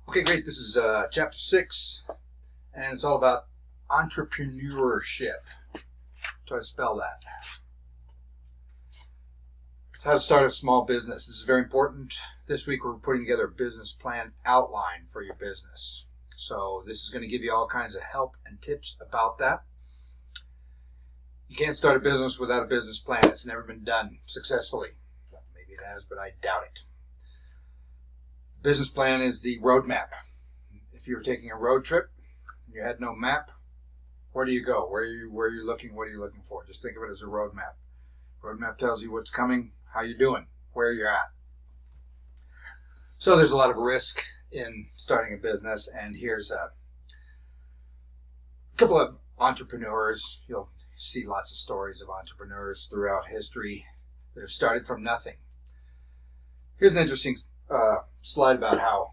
Okay, great. This is chapter 6, and it's all about entrepreneurship. Try to spell that. It's how to start a small business. This is very important. This week we're putting together a business plan outline for your business. So this is going to give you all kinds of help and tips about that. You can't start a business without a business plan. It's never been done successfully. Maybe it has, but I doubt it. Business plan is the roadmap. If you're taking a road trip and you had no map, where do you go? Where are you looking? What are you looking for? Just think of it as a roadmap. Roadmap tells you what's coming, how you're doing, where you're at. So there's a lot of risk in starting a business, and here's a couple of entrepreneurs. You'll see lots of stories of entrepreneurs throughout history that have started from nothing. Here's an interesting slide about how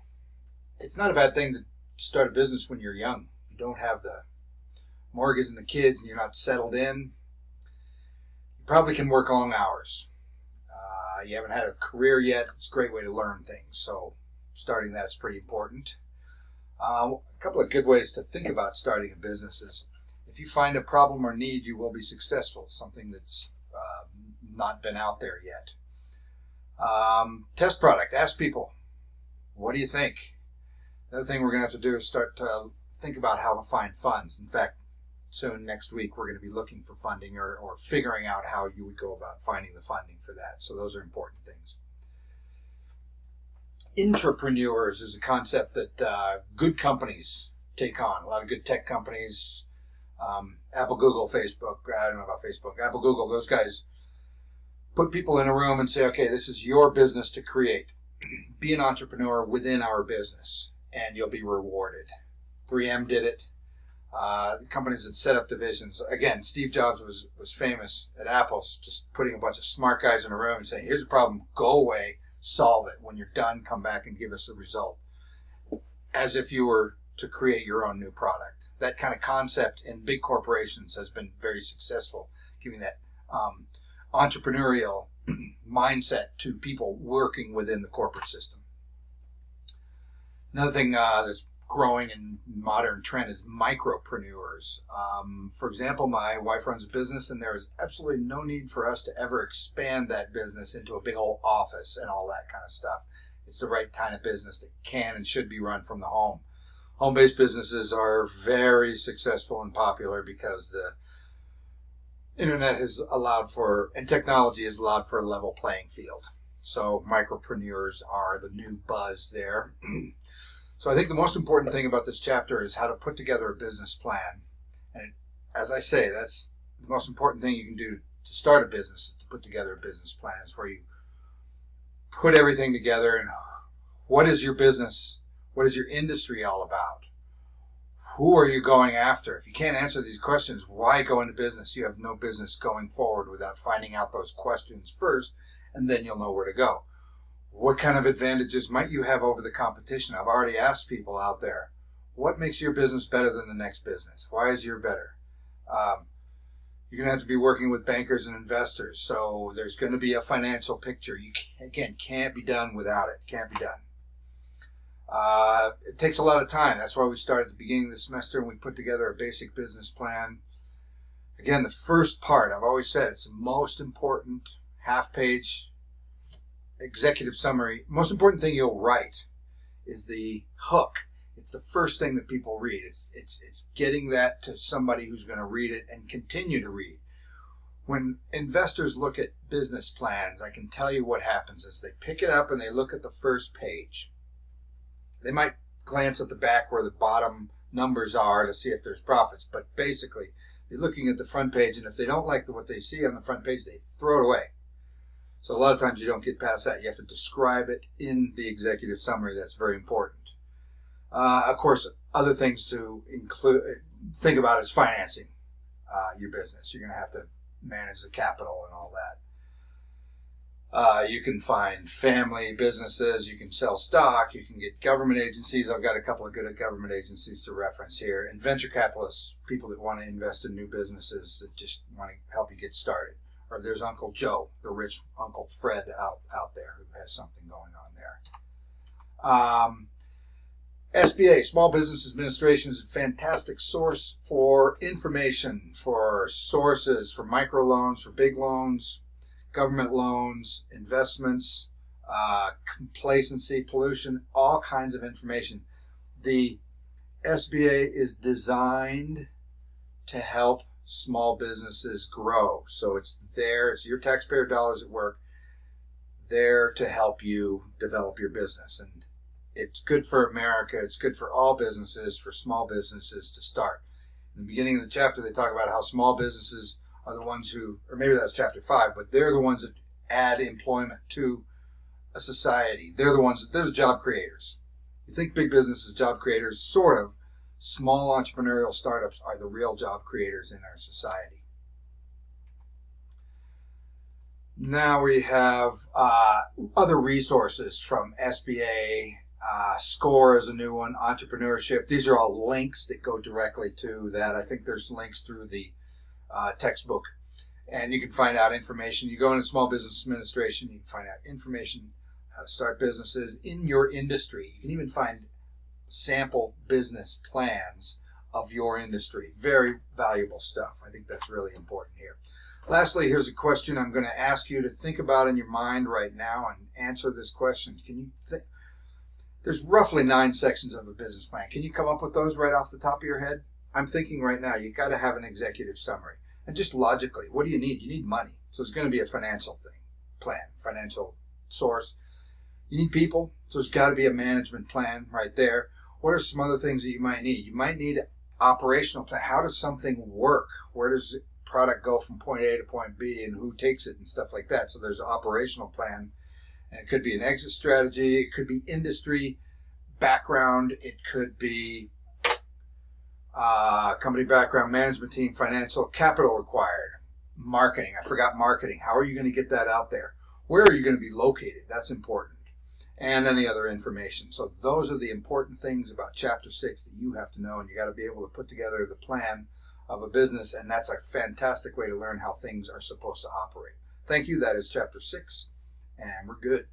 it's not a bad thing to start a business when you're young. You don't have the mortgage and the kids and you're not settled in. You probably can work long hours. You haven't had a career yet. It's a great way to learn things. So starting that's pretty important. A couple of good ways to think about starting a business is if you find a problem or need, you will be successful. Something that's not been out there yet. Test product. Ask people, what do you think? The other thing we're going to have to do is start to think about how to find funds. In fact, soon next week we're going to be looking for funding or figuring out how you would go about finding the funding for that. So those are important things. Intrapreneurs is a concept that good companies take on. A lot of good tech companies, Apple, Google, Facebook, I don't know about Facebook, Apple, Google, those guys put people in a room and say, okay, this is your business to create. Be an entrepreneur within our business, and you'll be rewarded. 3M did it. Companies that set up divisions. Again, Steve Jobs was famous at Apple, just putting a bunch of smart guys in a room and saying, here's a problem, go away, solve it. When you're done, come back and give us a result. As if you were to create your own new product. That kind of concept in big corporations has been very successful, giving that entrepreneurial mindset to people working within the corporate system. Another thing that's growing in modern trend is micropreneurs. For example, my wife runs a business, and there is absolutely no need for us to ever expand that business into a big old office and all that kind of stuff. It's the right kind of business that can and should be run from the home. Home-based businesses are very successful and popular because the internet has allowed for, and technology has allowed for a level playing field. So micropreneurs are the new buzz there. So I think the most important thing about this chapter is how to put together a business plan. And as I say, that's the most important thing you can do to start a business, is to put together a business plan. It's where you put everything together and what is your business? What is your industry all about? Who are you going after? If you can't answer these questions, why go into business? You have no business going forward without finding out those questions first, and then you'll know where to go. What kind of advantages might you have over the competition? I've already asked people out there, what makes your business better than the next business? Why is your better? You're going to have to be working with bankers and investors, so there's going to be a financial picture. You, again, can't be done without it. Can't be done. It takes a lot of time. That's why we started at the beginning of the semester and we put together a basic business plan. Again, the first part, I've always said, it's the most important half-page executive summary. Most important thing you'll write is the hook. It's the first thing that people read. It's getting that to somebody who's going to read it and continue to read. When investors look at business plans, I can tell you what happens is they pick it up and they look at the first page. They might glance at the back where the bottom numbers are to see if there's profits, but basically they're looking at the front page, and if they don't like what they see on the front page, they throw it away. So a lot of times you don't get past that. You have to describe it in the executive summary. That's very important. Of course, other things to think about is financing your business. You're going to have to manage the capital and all that. You can find family businesses, you can sell stock, you can get government agencies. I've got a couple of good government agencies to reference here. And venture capitalists, people that want to invest in new businesses that just want to help you get started. Or there's Uncle Joe, the rich Uncle Fred out there who has something going on there. SBA, Small Business Administration, is a fantastic source for information, for sources, for microloans, for big loans, government loans, investments, complacency, pollution, all kinds of information. The SBA is designed to help small businesses grow. So it's there, it's your taxpayer dollars at work, there to help you develop your business. And it's good for America, it's good for all businesses, for small businesses to start. In the beginning of the chapter, they talk about how small businesses are the ones who, or maybe that's chapter 5, but they're the ones that add employment to a society. They're the job creators. You think big business is job creators, sort of. Small entrepreneurial startups are the real job creators in our society. Now we have other resources from SBA. SCORE is a new one, entrepreneurship. These are all links that go directly to that. I think there's links through the textbook. And you can find out information. You go into Small Business Administration, you can find out information, how to start businesses in your industry. You can even find sample business plans of your industry. Very valuable stuff. I think that's really important here. Lastly, here's a question I'm going to ask you to think about in your mind right now and answer this question. Can you think? There's roughly 9 sections of a business plan. Can you come up with those right off the top of your head? I'm thinking right now you got to have an executive summary. And just logically, what do you need? You need money. So it's going to be a financial plan, financial source. You need people. So there's got to be a management plan right there. What are some other things that you might need? You might need an operational plan. How does something work? Where does the product go from point A to point B, and who takes it and stuff like that? So there's an operational plan. And it could be an exit strategy. It could be industry background. It could be company background, management team, financial, capital required, marketing. I forgot marketing. How are you going to get that out there? Where are you going to be located? That's important. And any other information. So those are the important things about Chapter 6 that you have to know, and you got to be able to put together the plan of a business, and that's a fantastic way to learn how things are supposed to operate. Thank you. That is Chapter 6, and we're good.